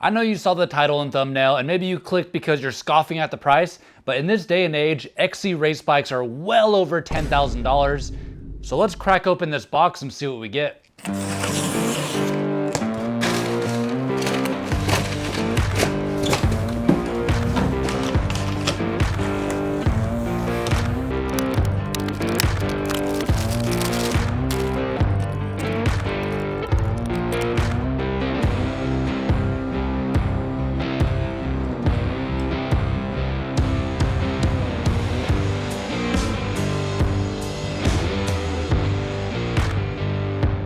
I know you saw the title and thumbnail and maybe you clicked because you're scoffing at the price, but in this day and age, XC race bikes are well over $10,000. So let's crack open this box and see what we get.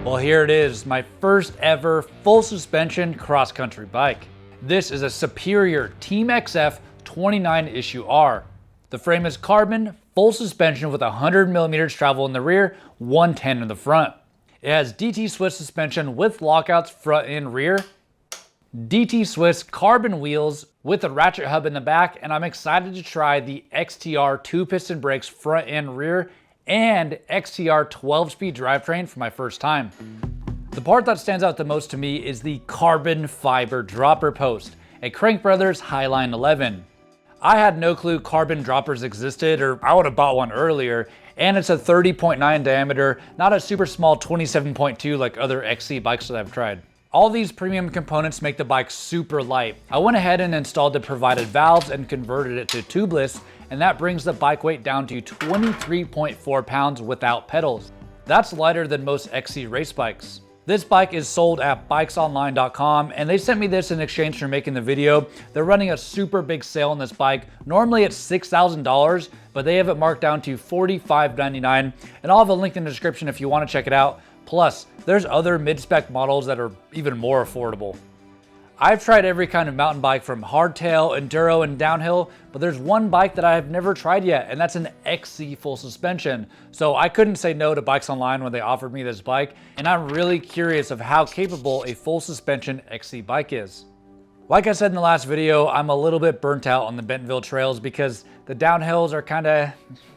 Well, here it is, my first ever full suspension cross-country bike. This is a Superior Team XF 29 issue R. The frame is carbon, full suspension with 100mm travel in the rear, 110 in the front. It has DT Swiss suspension with lockouts front and rear, DT Swiss carbon wheels with a ratchet hub in the back, and I'm excited to try the XTR 2-piston brakes front and rear, and XTR 12-speed drivetrain for my first time. The part that stands out the most to me is the carbon fiber dropper post, a Crank Brothers Highline 11. I had no clue carbon droppers existed, or I would have bought one earlier, and it's a 30.9 diameter, not a super small 27.2 like other XC bikes that I've tried. All these premium components make the bike super light. I went ahead and installed the provided valves and converted it to tubeless, and that brings the bike weight down to 23.4 pounds without pedals. That's lighter than most XC race bikes. This bike is sold at bikesonline.com, and they sent me this in exchange for making the video. They're running a super big sale on this bike. Normally it's $6,000, but they have it marked down to $4,599, and I'll have a link in the description if you want to check it out. Plus, there's other mid-spec models that are even more affordable. I've tried every kind of mountain bike from hardtail, enduro, and downhill, but there's one bike that I have never tried yet, and that's an XC full suspension. So I couldn't say no to Bikes Online when they offered me this bike, and I'm really curious of how capable a full suspension XC bike is. Like I said in the last video, I'm a little bit burnt out on the Bentonville trails because the downhills are kind of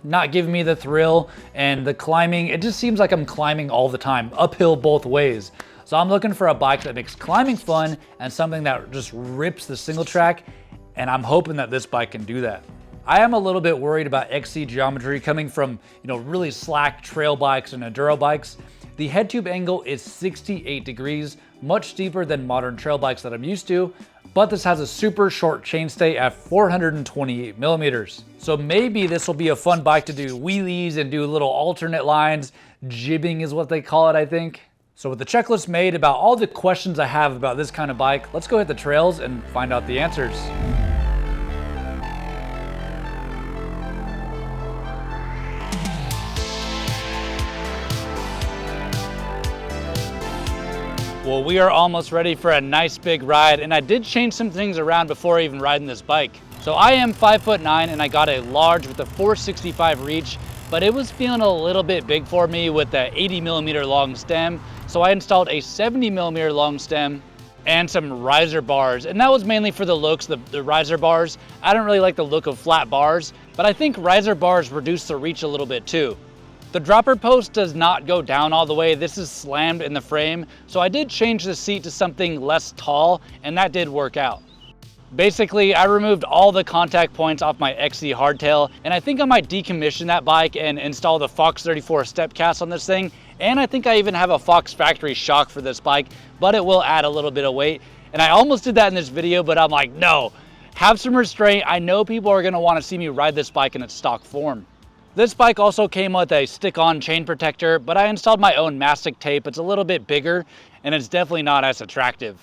not giving me the thrill, and the climbing, it just seems like I'm climbing all the time, uphill both ways. So I'm looking for a bike that makes climbing fun and something that just rips the single track, and I'm hoping that this bike can do that. I am a little bit worried about XC geometry coming from, really slack trail bikes and enduro bikes. The head tube angle is 68 degrees, much steeper than modern trail bikes that I'm used to, but this has a super short chainstay at 428 millimeters. So maybe this will be a fun bike to do wheelies and do little alternate lines. Jibbing is what they call it, I think. So with the checklist made about all the questions I have about this kind of bike, let's go hit the trails and find out the answers. Well, we are almost ready for a nice big ride, and I did change some things around before even riding this bike. So I am 5'9" and I got a large with a 465 reach, but it was feeling a little bit big for me with the 80mm long stem. So I installed a 70mm long stem and some riser bars, and that was mainly for the looks, the riser bars. I don't really like the look of flat bars, but I think riser bars reduce the reach a little bit too. The dropper post does not go down all the way. This is slammed in the frame, so I did change the seat to something less tall, and that did work out. Basically, I removed all the contact points off my XC hardtail, and I think I might decommission that bike and install the Fox 34 step cast on this thing. And I think I even have a Fox factory shock for this bike, but it will add a little bit of weight. And I almost did that in this video, but I'm like, no, have some restraint. I know people are gonna wanna see me ride this bike in its stock form. This bike also came with a stick-on chain protector, but I installed my own mastic tape. It's a little bit bigger, and it's definitely not as attractive.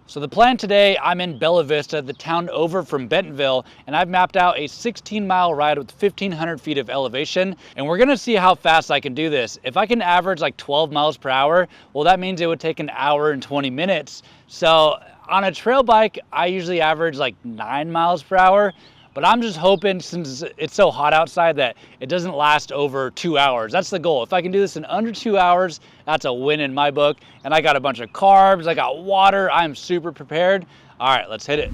So the plan today, I'm in Bella Vista, the town over from Bentonville, and I've mapped out a 16-mile ride with 1,500 feet of elevation, and we're gonna see how fast I can do this. If I can average like 12 miles per hour, well, that means it would take an hour and 20 minutes. So on a trail bike, I usually average like 9 miles per hour, but I'm just hoping, since it's so hot outside, that it doesn't last over 2 hours. That's the goal. If I can do this in under 2 hours, that's a win in my book. And I got a bunch of carbs, I got water, I'm super prepared. All right, let's hit it.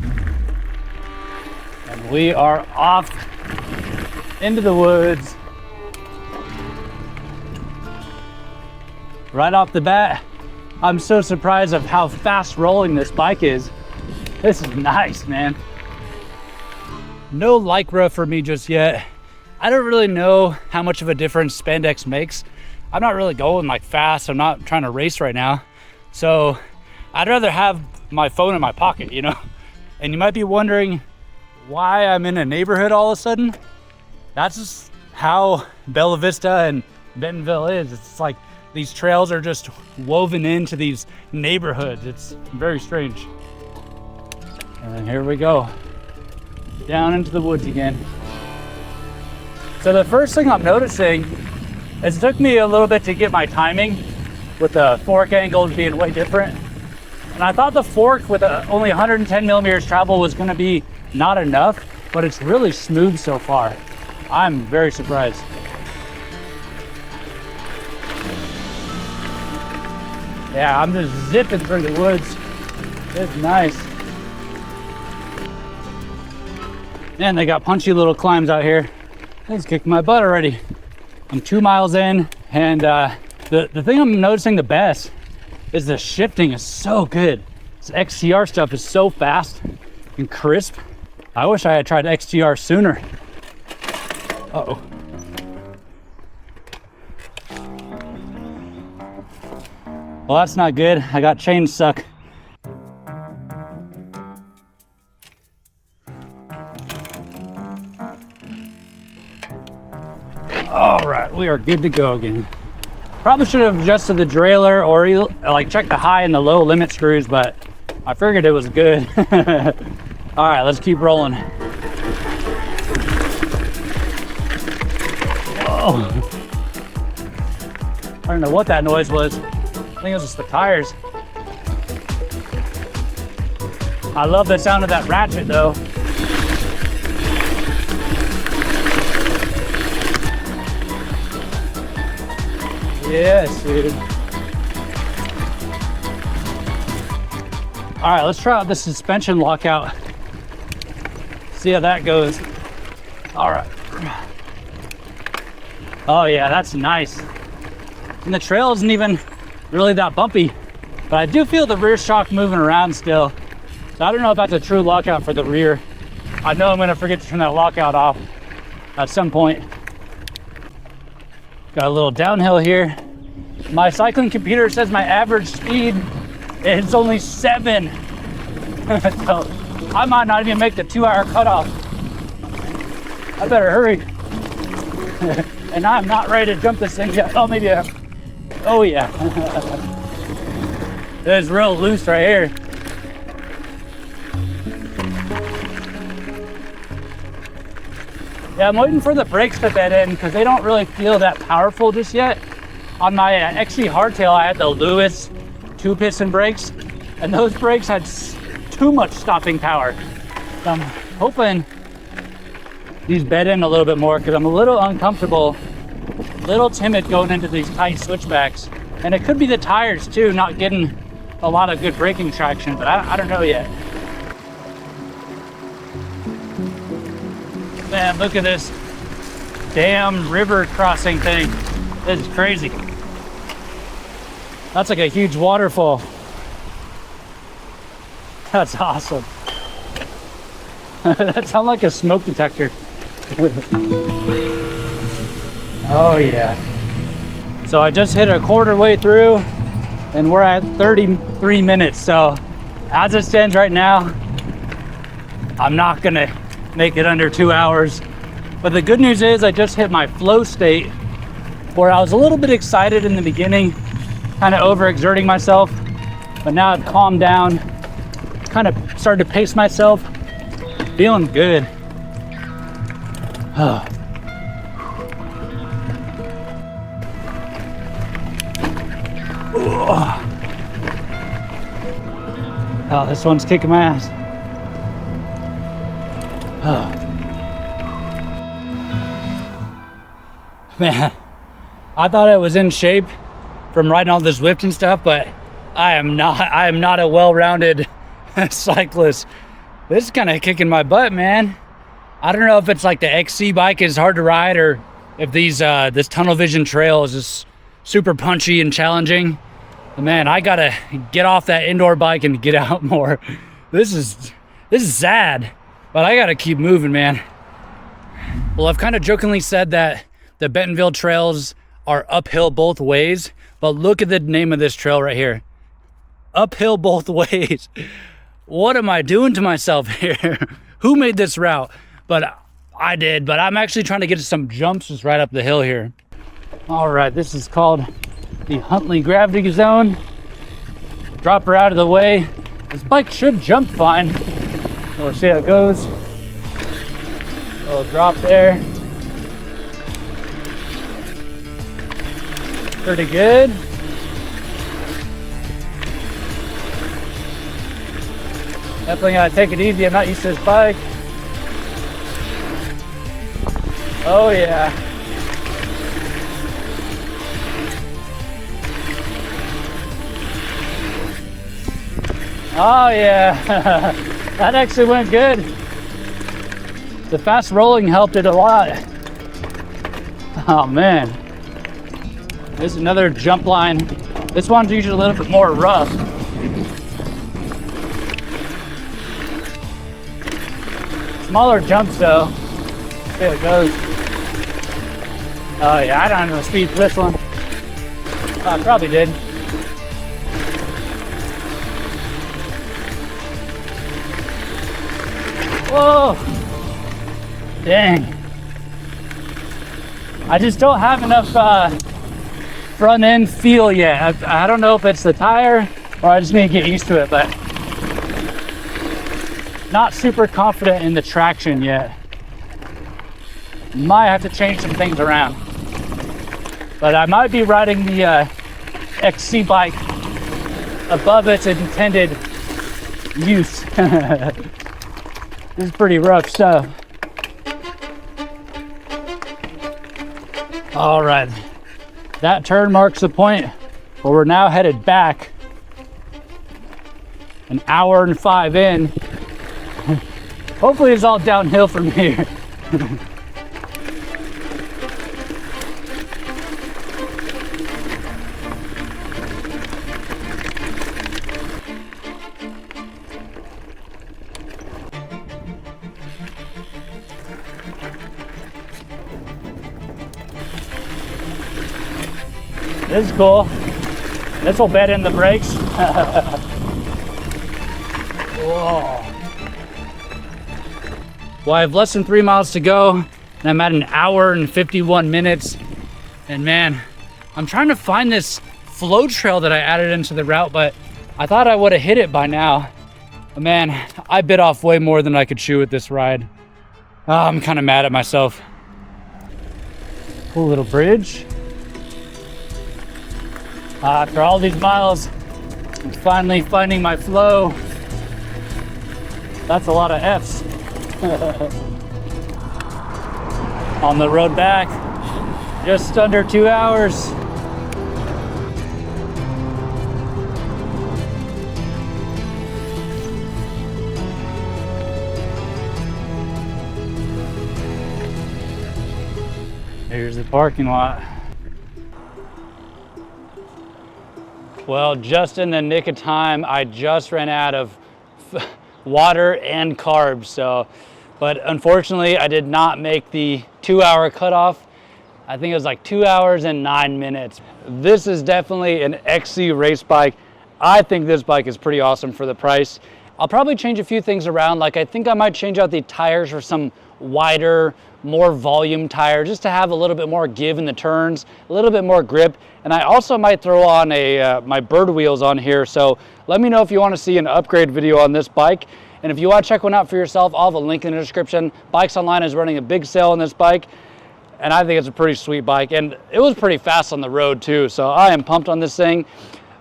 And we are off into the woods. Right off the bat, I'm so surprised of how fast rolling this bike is. This is nice, man. No Lycra for me just yet. I don't really know how much of a difference spandex makes. I'm not really going like fast. I'm not trying to race right now. So I'd rather have my phone in my pocket, you know? And you might be wondering why I'm in a neighborhood all of a sudden. That's just how Bella Vista and Bentonville is. It's like these trails are just woven into these neighborhoods. It's very strange. And here we go, down into the woods again. So the first thing I'm noticing is it took me a little bit to get my timing with the fork angles being way different. And I thought the fork with only 110 millimeters travel was gonna be not enough, but it's really smooth so far. I'm very surprised. Yeah, I'm just zipping through the woods. It's nice. Man, they got punchy little climbs out here. It's kicking my butt already. I'm 2 miles in, and the thing I'm noticing the best is the shifting is so good. This XTR stuff is so fast and crisp. I wish I had tried XTR sooner. Uh-oh. Well, that's not good. I got chain stuck. All right, we are good to go again. Probably should have adjusted the derailleur or like checked the high and the low limit screws, but I figured it was good. All right, let's keep rolling. Whoa. I don't know what that noise was. I think it was just the tires. I love the sound of that ratchet though. Yes, dude. All right, let's try out the suspension lockout. See how that goes. All right. Oh yeah, that's nice. And the trail isn't even really that bumpy, but I do feel the rear shock moving around still. So I don't know if that's a true lockout for the rear. I know I'm gonna forget to turn that lockout off at some point. Got a little downhill here. My cycling computer says my average speed is only 7. So I might not even make the 2-hour cutoff. I better hurry. And I'm not ready to jump this thing yet. Oh, maybe I am. Oh yeah. It's real loose right here. Yeah, I'm waiting for the brakes to bed in because they don't really feel that powerful just yet. On my XC hardtail, I had the Lewis 2-piston brakes, and those brakes had too much stopping power. So I'm hoping these bed in a little bit more because I'm a little uncomfortable, a little timid going into these tight switchbacks. And it could be the tires too, not getting a lot of good braking traction, but I don't know yet. Man, look at this damn river crossing thing. This is crazy. That's like a huge waterfall. That's awesome. That sounds like a smoke detector. Oh yeah. So I just hit a quarter way through and we're at 33 minutes. So as it stands right now, I'm not gonna make it under 2 hours. But the good news is I just hit my flow state where I was a little bit excited in the beginning, kind of overexerting myself, but now I've calmed down, kind of started to pace myself, feeling good. Oh. Oh, this one's kicking my ass. Oh. Man, I thought I was in shape from riding all this Zwift and stuff, but I am not a well-rounded cyclist. This is kind of kicking my butt, man. I don't know if it's like the XC bike is hard to ride or if this tunnel vision trail is just super punchy and challenging. But man, I gotta get off that indoor bike and get out more. This is sad, but I gotta keep moving, man. Well, I've kind of jokingly said that the Bentonville trails are uphill both ways, but look at the name of this trail right here. Uphill both ways. What am I doing to myself here? Who made this route? But I did, but I'm actually trying to get to some jumps just right up the hill here. All right, this is called the Huntley Gravity Zone. Drop her out of the way. This bike should jump fine. We'll see how it goes. A little drop there. Pretty good. Definitely gotta take it easy. I'm not used to this bike. Oh yeah. Oh yeah. That actually went good. The fast rolling helped it a lot. Oh man. This is another jump line. This one's usually a little bit more rough. Smaller jumps though. See how it goes. Oh yeah, I don't have no speed for this one. I probably did. Whoa! Dang. I just don't have enough front end feel yet. I don't know if it's the tire or I just need to get used to it, but not super confident in the traction yet. Might have to change some things around. But I might be riding the XC bike above its intended use. This is pretty rough stuff. All right, that turn marks the point where we're now headed back. An hour and 5 in. Hopefully it's all downhill from here. This is cool. This will bed in the brakes. Whoa. Well, I have less than 3 miles to go, and I'm at an hour and 51 minutes. And man, I'm trying to find this flow trail that I added into the route, but I thought I would have hit it by now. But man, I bit off way more than I could chew with this ride. Oh, I'm kind of mad at myself. Cool little bridge. After all these miles, I'm finally finding my flow. That's a lot of F's. On the road back, just under 2 hours. Here's the parking lot. Well, just in the nick of time, I just ran out of water and carbs. But unfortunately, I did not make the 2 hour cutoff. I think it was like 2 hours and 9 minutes. This is definitely an XC race bike. I think this bike is pretty awesome for the price. I'll probably change a few things around. Like I think I might change out the tires for some wider, more volume tire, just to have a little bit more give in the turns, a little bit more grip. And I also might throw on my bird wheels on here. So let me know if you want to see an upgrade video on this bike. And if you want to check one out for yourself, I'll have a link in the description. Bikes Online is running a big sale on this bike, and I think it's a pretty sweet bike. And it was pretty fast on the road too, so I am pumped on this thing.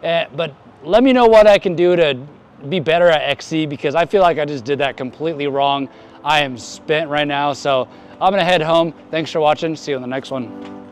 But let me know what I can do to be better at XC, because I feel like I just did that completely wrong. I am spent right now, so I'm gonna head home. Thanks for watching. See you on the next one.